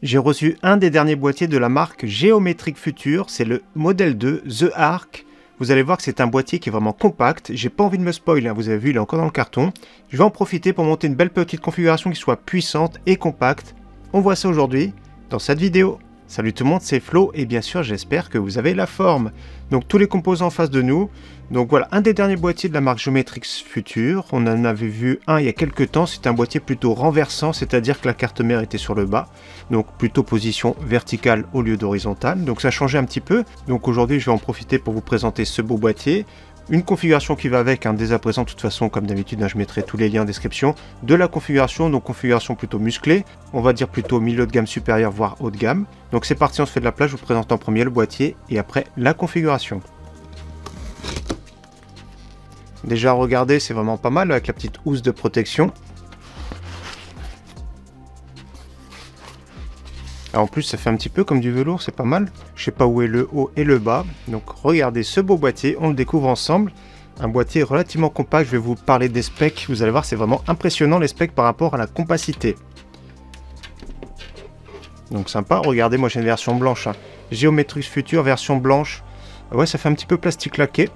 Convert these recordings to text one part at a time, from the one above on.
J'ai reçu un des derniers boîtiers de la marque Geometric Future, c'est le modèle 2, The Arc. Vous allez voir que c'est un boîtier qui est vraiment compact, j'ai pas envie de me spoiler, hein. Vous avez vu, il est encore dans le carton. Je vais en profiter pour monter une belle petite configuration qui soit puissante et compacte. On voit ça aujourd'hui dans cette vidéo. Salut tout le monde, c'est Flo et bien sûr j'espère que vous avez la forme. Donc tous les composants en face de nous. Donc voilà, un des derniers boîtiers de la marque Geometric Future. On en avait vu un il y a quelques temps, c'est un boîtier plutôt renversant, c'est-à-dire que la carte mère était sur le bas. Donc plutôt position verticale au lieu d'horizontale. Donc ça changeait un petit peu. Donc aujourd'hui je vais en profiter pour vous présenter ce beau boîtier. Une configuration qui va avec, hein, dès à présent, de toute façon, comme d'habitude, hein, je mettrai tous les liens en description de la configuration, donc configuration plutôt musclée, on va dire plutôt milieu de gamme supérieur, voire haut de gamme. Donc c'est parti, on se fait de la place, je vous présente en premier le boîtier et après la configuration. Déjà, regardez, c'est vraiment pas mal avec la petite housse de protection. Alors en plus, ça fait un petit peu comme du velours, c'est pas mal. Je sais pas où est le haut et le bas. Donc regardez ce beau boîtier, on le découvre ensemble. Un boîtier relativement compact, je vais vous parler des specs. Vous allez voir, c'est vraiment impressionnant les specs par rapport à la compacité. Donc sympa, regardez, moi j'ai une version blanche. Hein. Geometric Future, version blanche. Ouais, ça fait un petit peu plastique laqué.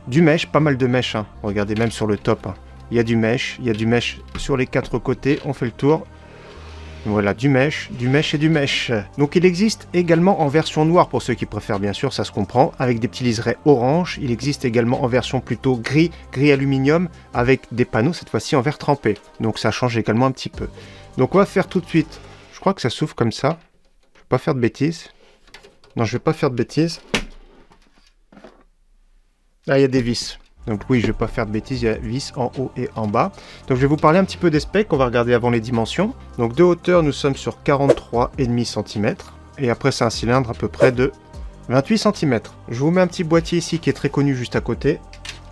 Du mesh, pas mal de mesh. Hein. Regardez même sur le top. Hein. Il y a du mesh sur les quatre côtés. On fait le tour. Voilà, du mesh et du mesh. Donc il existe également en version noire pour ceux qui préfèrent, bien sûr, ça se comprend, avec des petits liserés orange. Il existe également en version plutôt gris aluminium, avec des panneaux cette fois-ci en verre trempé. Donc ça change également un petit peu. Donc on va faire tout de suite. Je crois que ça s'ouvre comme ça. Je ne vais pas faire de bêtises. Non, je ne vais pas faire de bêtises. Ah, il y a des vis. Donc oui, je ne vais pas faire de bêtises, il y a vis en haut et en bas. Donc je vais vous parler un petit peu des specs, on va regarder avant les dimensions. Donc de hauteur, nous sommes sur 43,5 cm. Et après, c'est un cylindre à peu près de 28 cm. Je vous mets un petit boîtier ici qui est très connu juste à côté.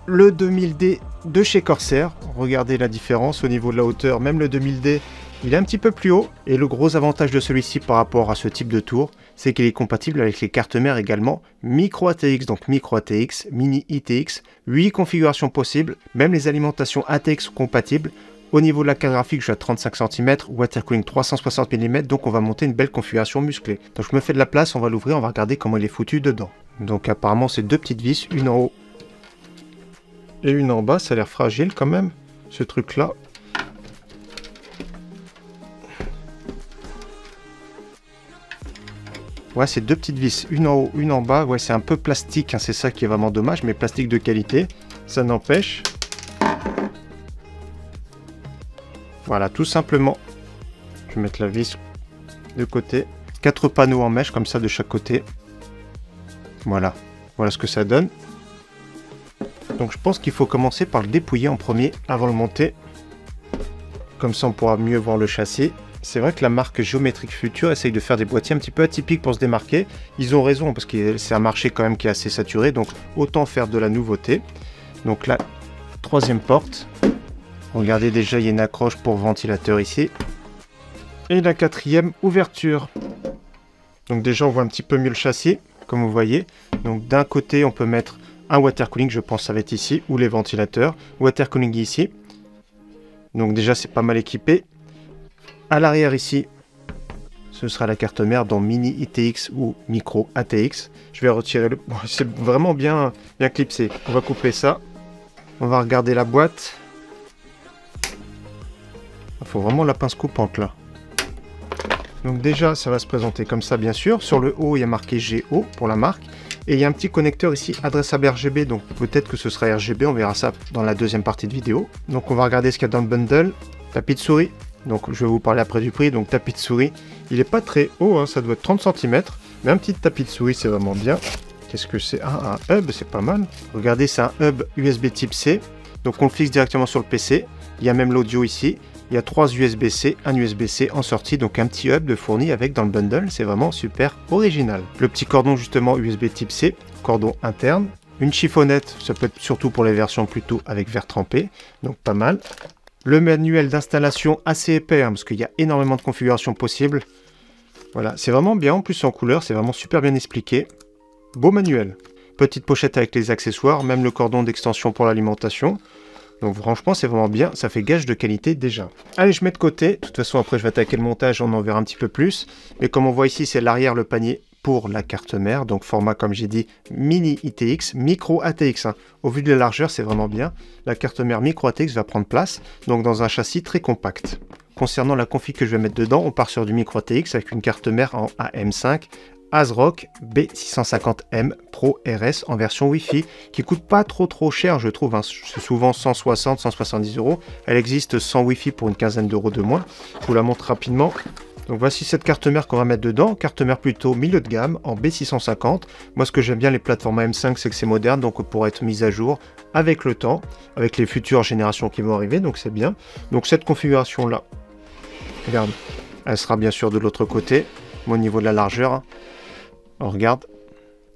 Le 2000D de chez Corsair. Regardez la différence au niveau de la hauteur, même le 2000D. Il est un petit peu plus haut et le gros avantage de celui-ci par rapport à ce type de tour, c'est qu'il est compatible avec les cartes mères également micro ATX, donc micro ATX, mini ITX, 8 configurations possibles, même les alimentations ATX sont compatibles. Au niveau de la carte graphique, je suis à 35 cm, water cooling 360 mm, donc on va monter une belle configuration musclée. Donc je me fais de la place, on va l'ouvrir, on va regarder comment il est foutu dedans. Donc apparemment c'est deux petites vis, une en haut et une en bas, ça a l'air fragile quand même, ce truc là. Ouais, c'est deux petites vis, une en haut, une en bas. Ouais, c'est un peu plastique, hein, c'est ça qui est vraiment dommage, mais plastique de qualité, ça n'empêche. Voilà, tout simplement. Je vais mettre la vis de côté. 4 panneaux en mèche, comme ça, de chaque côté. Voilà, voilà ce que ça donne. Donc je pense qu'il faut commencer par le dépouiller en premier, avant de le monter. Comme ça, on pourra mieux voir le châssis. C'est vrai que la marque Geometric Future essaye de faire des boîtiers un petit peu atypiques pour se démarquer. Ils ont raison parce que c'est un marché quand même qui est assez saturé, donc autant faire de la nouveauté. Donc la troisième porte. Regardez déjà, il y a une accroche pour ventilateur ici. Et la quatrième ouverture. Donc déjà, on voit un petit peu mieux le châssis, comme vous voyez. Donc d'un côté, on peut mettre un water cooling, je pense ça va être ici, ou les ventilateurs. Water cooling ici. Donc déjà, c'est pas mal équipé. À l'arrière ici, ce sera la carte mère dans mini ITX ou micro ATX. Je vais retirer le... Bon, c'est vraiment bien clipsé. On va couper ça. On va regarder la boîte. Il faut vraiment la pince coupante là. Donc déjà, ça va se présenter comme ça, bien sûr. Sur le haut, il y a marqué GO pour la marque. Et il y a un petit connecteur ici, adressable RGB. Donc peut-être que ce sera RGB. On verra ça dans la deuxième partie de vidéo. Donc on va regarder ce qu'il y a dans le bundle. Tapis de souris. Donc je vais vous parler après du prix, donc tapis de souris, il n'est pas très haut, hein, ça doit être 30 cm, mais un petit tapis de souris c'est vraiment bien. Qu'est-ce que c'est? Ah, un hub, c'est pas mal. Regardez, c'est un hub USB type C, donc on le fixe directement sur le PC, il y a même l'audio ici, il y a 3 USB-C, un USB-C en sortie, donc un petit hub de fourni avec dans le bundle, c'est vraiment super original. Le petit cordon justement USB type C, cordon interne, une chiffonnette, ça peut être surtout pour les versions plutôt avec verre trempé, donc pas mal. Le manuel d'installation assez épais, hein, parce qu'il y a énormément de configurations possibles. Voilà, c'est vraiment bien, en plus en couleur, c'est vraiment super bien expliqué. Beau manuel. Petite pochette avec les accessoires, même le cordon d'extension pour l'alimentation. Donc franchement, c'est vraiment bien, ça fait gage de qualité déjà. Allez, je mets de côté. De toute façon, après, je vais attaquer le montage, on en verra un petit peu plus. Mais comme on voit ici, c'est l'arrière, le panier pour la carte mère. Donc format, comme j'ai dit, mini ITX, micro ATX. Hein. Au vu de la largeur, c'est vraiment bien. La carte mère micro ATX va prendre place, donc dans un châssis très compact. Concernant la config que je vais mettre dedans, on part sur du micro ATX avec une carte mère en AM5, ASRock B650M Pro RS en version Wi-Fi qui coûte pas trop cher, je trouve. Hein. C'est souvent 160-170 €. Elle existe sans Wi-Fi pour une quinzaine d'euros de moins. Je vous la montre rapidement. Donc voici cette carte mère qu'on va mettre dedans. Carte mère plutôt milieu de gamme en B650. Moi, ce que j'aime bien les plateformes AM5, c'est que c'est moderne, donc pour être mise à jour avec le temps, avec les futures générations qui vont arriver, donc c'est bien. Donc cette configuration-là, regarde, elle sera bien sûr de l'autre côté, au niveau de la largeur. Hein. On regarde,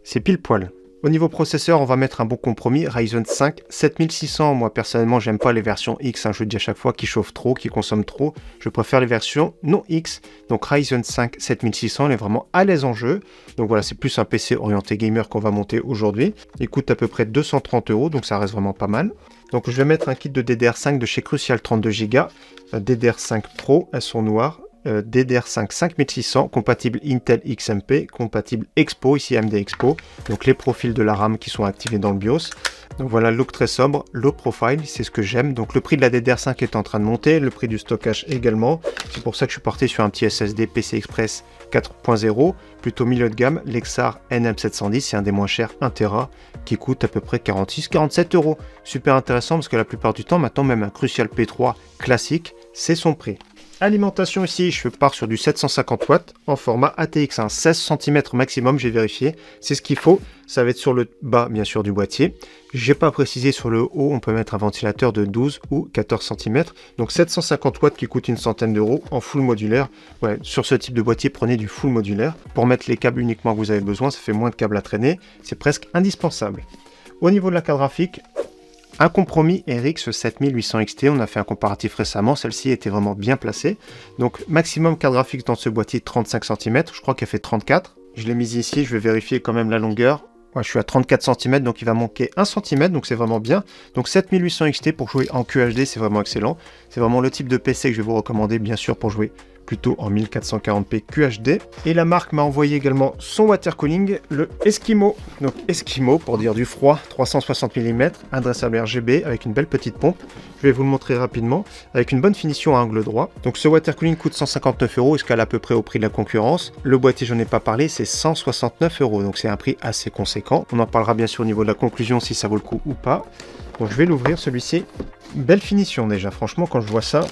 c'est pile poil. Au niveau processeur, on va mettre un bon compromis, Ryzen 5 7600. Moi, personnellement, j'aime pas les versions X, hein, je le dis à chaque fois, qui chauffent trop, qui consomment trop. Je préfère les versions non X. Donc Ryzen 5 7600, elle est vraiment à l'aise en jeu. Donc voilà, c'est plus un PC orienté gamer qu'on va monter aujourd'hui. Il coûte à peu près 230 €, donc ça reste vraiment pas mal. Donc je vais mettre un kit de DDR5 de chez Crucial 32 Go. DDR5 Pro, elles sont noires. DDR5 5600, compatible Intel XMP, compatible Expo, ici AMD Expo, donc les profils de la RAM qui sont activés dans le BIOS. Donc voilà, look très sobre, low profile, c'est ce que j'aime. Donc le prix de la DDR5 est en train de monter, le prix du stockage également. C'est pour ça que je suis parti sur un petit SSD PCI Express 4.0, plutôt milieu de gamme, Lexar NM710, c'est un des moins chers, 1 Tera, qui coûte à peu près 46-47 €. Super intéressant parce que la plupart du temps, maintenant même un Crucial P3 classique, c'est son prix. Alimentation ici, je pars sur du 750 watts en format ATX, hein, 16 cm maximum, j'ai vérifié, c'est ce qu'il faut. Ça va être sur le bas, bien sûr, du boîtier. J'ai pas précisé sur le haut, on peut mettre un ventilateur de 12 ou 14 cm. Donc 750 watts qui coûte une centaine d'euros en full modulaire. Ouais, sur ce type de boîtier, prenez du full modulaire. Pour mettre les câbles uniquement que vous avez besoin, ça fait moins de câbles à traîner. C'est presque indispensable. Au niveau de la carte graphique, un compromis RX 7800 XT, on a fait un comparatif récemment, celle-ci était vraiment bien placée. Donc maximum carte graphique dans ce boîtier 35 cm, je crois qu'elle fait 34. Je l'ai mise ici, je vais vérifier quand même la longueur. Ouais, je suis à 34 cm, donc il va manquer 1 cm, donc c'est vraiment bien. Donc 7800 XT pour jouer en QHD, c'est vraiment excellent. C'est vraiment le type de PC que je vais vous recommander, bien sûr, pour jouer plutôt en 1440p QHD. Et la marque m'a envoyé également son water cooling, le Eskimo. Donc Eskimo, pour dire du froid, 360 mm, adressable RGB avec une belle petite pompe. Je vais vous le montrer rapidement, avec une bonne finition à angle droit. Donc ce water cooling coûte 159 €, escale à peu près au prix de la concurrence. Le boîtier, j'en ai pas parlé, c'est 169 €, donc c'est un prix assez conséquent. On en parlera bien sûr au niveau de la conclusion, si ça vaut le coup ou pas. Donc je vais l'ouvrir, celui-ci. Belle finition déjà, franchement, quand je vois ça.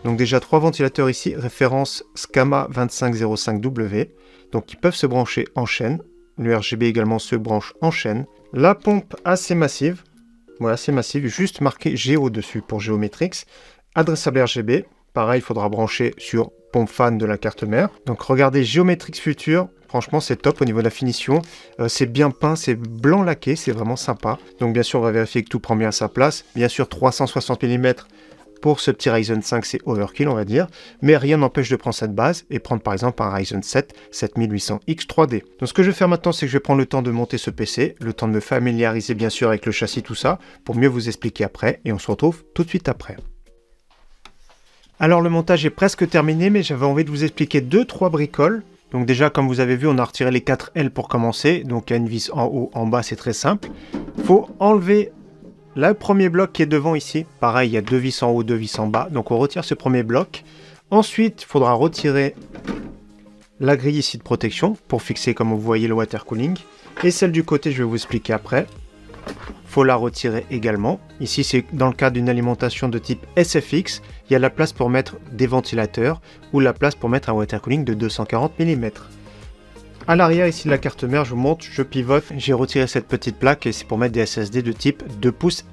Donc déjà 3 ventilateurs ici, référence Scama 2505W, donc qui peuvent se brancher en chaîne. Le RGB également se branche en chaîne. La pompe assez massive, voilà, assez massive, juste marqué Géo dessus pour Geometrix. Adressable RGB, pareil, il faudra brancher sur pompe fan de la carte mère. Donc regardez Geometrix Future, franchement c'est top au niveau de la finition. C'est bien peint, c'est blanc laqué, c'est vraiment sympa. Donc bien sûr on va vérifier que tout prend bien à sa place. Bien sûr 360 mm. Pour ce petit Ryzen 5, c'est overkill, on va dire, mais rien n'empêche de prendre cette base et prendre par exemple un Ryzen 7 7800X 3D. Donc ce que je vais faire maintenant, c'est que je vais prendre le temps de monter ce PC, le temps de me familiariser bien sûr avec le châssis, tout ça, pour mieux vous expliquer après, et on se retrouve tout de suite après. Alors le montage est presque terminé, mais j'avais envie de vous expliquer 2-3 bricoles. Donc déjà, comme vous avez vu, on a retiré les 4 L pour commencer, donc il y a une vis en haut, en bas, c'est très simple. Il faut enlever le premier bloc qui est devant ici, pareil, il y a 2 vis en haut, 2 vis en bas, donc on retire ce premier bloc. Ensuite, il faudra retirer la grille ici de protection pour fixer, comme vous voyez, le water cooling. Et celle du côté, je vais vous expliquer après. Il faut la retirer également. Ici, c'est dans le cas d'une alimentation de type SFX, il y a la place pour mettre des ventilateurs ou la place pour mettre un water cooling de 240 mm. À l'arrière ici de la carte mère, je vous montre, je pivote, j'ai retiré cette petite plaque et c'est pour mettre des SSD de type 2,5 pouces.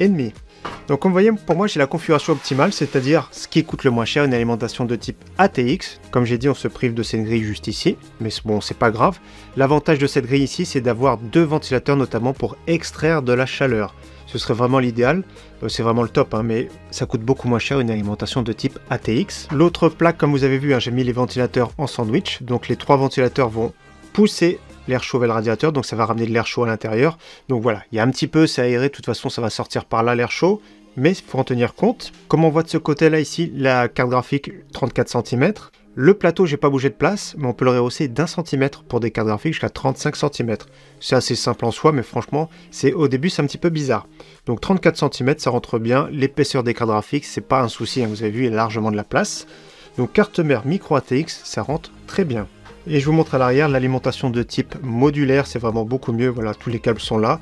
Donc comme vous voyez, pour moi j'ai la configuration optimale, c'est-à-dire ce qui coûte le moins cher, une alimentation de type ATX. Comme j'ai dit, on se prive de cette grille juste ici, mais bon, c'est pas grave. L'avantage de cette grille ici, c'est d'avoir 2 ventilateurs notamment pour extraire de la chaleur. Ce serait vraiment l'idéal, c'est vraiment le top, hein, mais ça coûte beaucoup moins cher une alimentation de type ATX. L'autre plaque, comme vous avez vu, hein, j'ai mis les ventilateurs en sandwich, donc les 3 ventilateurs vont pousser l'air chaud vers le radiateur, donc ça va ramener de l'air chaud à l'intérieur. Donc voilà, il y a un petit peu, c'est aéré, de toute façon ça va sortir par là l'air chaud, mais il faut en tenir compte. Comme on voit de ce côté-là ici, la carte graphique 34 cm. Le plateau, j'ai pas bougé de place, mais on peut le rehausser d'1 cm pour des cartes graphiques jusqu'à 35 cm. C'est assez simple en soi, mais franchement, au début, c'est un petit peu bizarre. Donc 34 cm, ça rentre bien. L'épaisseur des cartes graphiques, c'est pas un souci, hein, vous avez vu, il y a largement de la place. Donc carte mère micro ATX, ça rentre très bien. Et je vous montre à l'arrière l'alimentation de type modulaire, c'est vraiment beaucoup mieux. Voilà, tous les câbles sont là.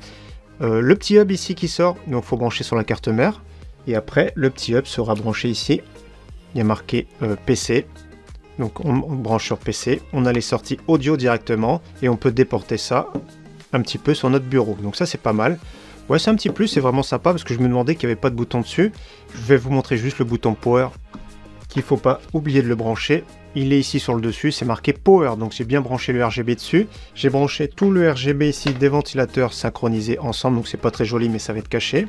Le petit hub ici qui sort, donc il faut brancher sur la carte mère. Et après, le petit hub sera branché ici. Il y a marqué PC. Donc on branche sur PC, on a les sorties audio directement et on peut déporter ça un petit peu sur notre bureau. Donc ça c'est pas mal. Ouais, c'est un petit plus, c'est vraiment sympa parce que je me demandais qu'il n'y avait pas de bouton dessus. Je vais vous montrer juste le bouton Power qu'il ne faut pas oublier de le brancher. Il est ici sur le dessus, c'est marqué Power, donc j'ai bien branché le RGB dessus. J'ai branché tout le RGB ici des ventilateurs synchronisés ensemble, donc c'est pas très joli mais ça va être caché.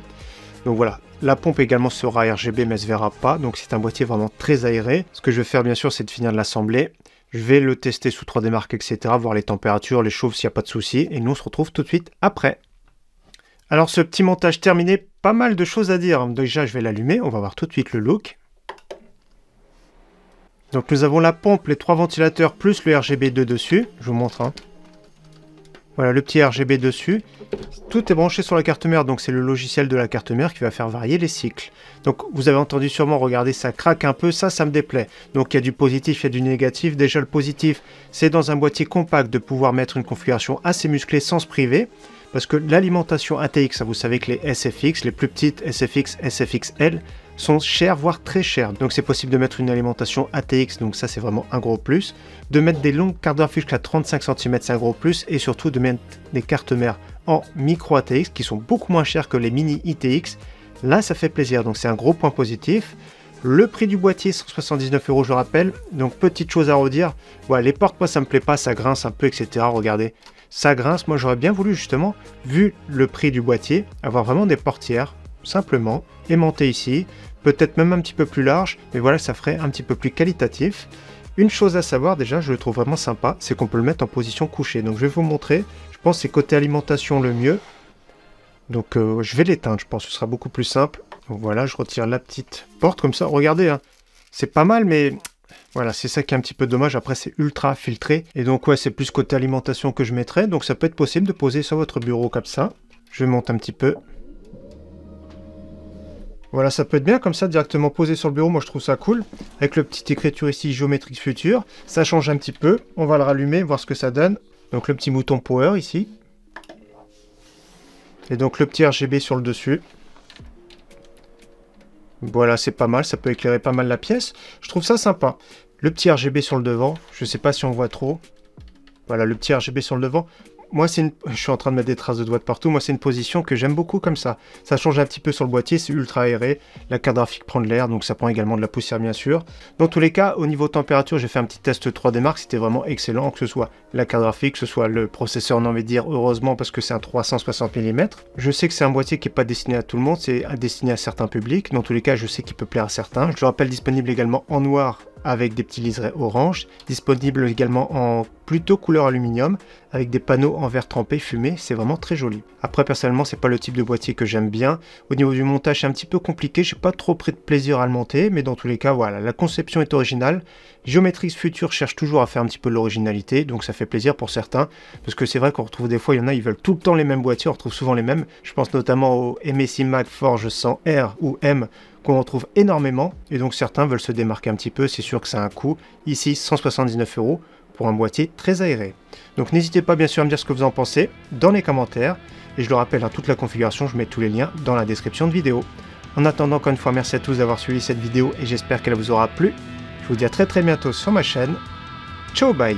Donc voilà, la pompe également sera RGB mais elle se verra pas, donc c'est un boîtier vraiment très aéré. Ce que je vais faire bien sûr c'est de finir de l'assembler. Je vais le tester sous 3D Mark, etc. Voir les températures, les chauffes s'il n'y a pas de soucis. Et nous on se retrouve tout de suite après. Alors ce petit montage terminé, pas mal de choses à dire. Déjà je vais l'allumer, on va voir tout de suite le look. Donc nous avons la pompe, les 3 ventilateurs plus le RGB2 dessus. Je vous montre. Hein. Voilà le petit RGB dessus. Tout est branché sur la carte mère, donc c'est le logiciel de la carte mère qui va faire varier les cycles. Donc vous avez entendu sûrement, regardez, ça craque un peu, ça me déplaît. Donc il y a du positif, il y a du négatif. Déjà le positif, c'est dans un boîtier compact de pouvoir mettre une configuration assez musclée sans se priver. Parce que l'alimentation ATX, vous savez que les SFX, les plus petites SFX, SFXL, sont chères, voire très chères. Donc c'est possible de mettre une alimentation ATX, donc ça c'est vraiment un gros plus. De mettre des longues cartes graphiques jusqu'à 35 cm, c'est un gros plus. Et surtout de mettre des cartes mères en micro ATX, qui sont beaucoup moins chères que les mini ITX. Là ça fait plaisir, donc c'est un gros point positif. Le prix du boîtier, 179 €, je rappelle. Donc petite chose à redire, voilà, les portes, moi ça me plaît pas, ça grince un peu, etc. Regardez. Ça grince, moi j'aurais bien voulu justement, vu le prix du boîtier, avoir vraiment des portières, simplement, aimantées ici, peut-être même un petit peu plus large, mais voilà, ça ferait un petit peu plus qualitatif. Une chose à savoir déjà, je le trouve vraiment sympa, c'est qu'on peut le mettre en position couchée. Donc je vais vous montrer, je pense que c'est côté alimentation le mieux. Donc je vais l'éteindre, je pense que ce sera beaucoup plus simple. Donc voilà, je retire la petite porte comme ça, regardez, hein, c'est pas mal, mais... Voilà, c'est ça qui est un petit peu dommage. Après, c'est ultra filtré. Et donc, ouais, c'est plus côté alimentation que je mettrais. Donc, ça peut être possible de poser sur votre bureau comme ça. Je monte un petit peu. Voilà, ça peut être bien comme ça, directement posé sur le bureau. Moi, je trouve ça cool. Avec le petit écriture ici, Geometrix Future. Ça change un petit peu. On va le rallumer, voir ce que ça donne. Donc, le petit bouton Power ici. Et donc, le petit RGB sur le dessus. Voilà, c'est pas mal, ça peut éclairer pas mal la pièce. Je trouve ça sympa. Le petit RGB sur le devant, je sais pas si on voit trop. Voilà, le petit RGB sur le devant. Moi, je suis en train de mettre des traces de doigts de partout. Moi, c'est une position que j'aime beaucoup comme ça. Ça change un petit peu sur le boîtier, c'est ultra aéré. La carte graphique prend de l'air, donc ça prend également de la poussière, bien sûr. Dans tous les cas, au niveau température, j'ai fait un petit test 3D Mark. C'était vraiment excellent, que ce soit la carte graphique, que ce soit le processeur, on a envie de dire, heureusement, parce que c'est un 360 mm. Je sais que c'est un boîtier qui n'est pas destiné à tout le monde, c'est destiné à certains publics. Dans tous les cas, je sais qu'il peut plaire à certains. Je le rappelle, disponible également en noir, avec des petits liserés orange, disponible également en plutôt couleur aluminium, avec des panneaux en verre trempé fumé, c'est vraiment très joli. Après personnellement c'est pas le type de boîtier que j'aime bien, au niveau du montage c'est un petit peu compliqué, j'ai pas trop pris de plaisir à le monter, mais dans tous les cas voilà, la conception est originale. Geometrix Future cherche toujours à faire un petit peu l'originalité, donc ça fait plaisir pour certains, parce que c'est vrai qu'on retrouve des fois, il y en a, ils veulent tout le temps les mêmes boîtiers, on retrouve souvent les mêmes, je pense notamment au MSI Mag Forge 100 R ou M, qu'on retrouve énormément, et donc certains veulent se démarquer un petit peu, c'est sûr que ça a un coût, ici 179 € pour un boîtier très aéré. Donc n'hésitez pas bien sûr à me dire ce que vous en pensez dans les commentaires, et je le rappelle, toute la configuration, je mets tous les liens dans la description de vidéo. En attendant, encore une fois, merci à tous d'avoir suivi cette vidéo, et j'espère qu'elle vous aura plu. Je vous dis à très bientôt sur ma chaîne. Ciao, bye!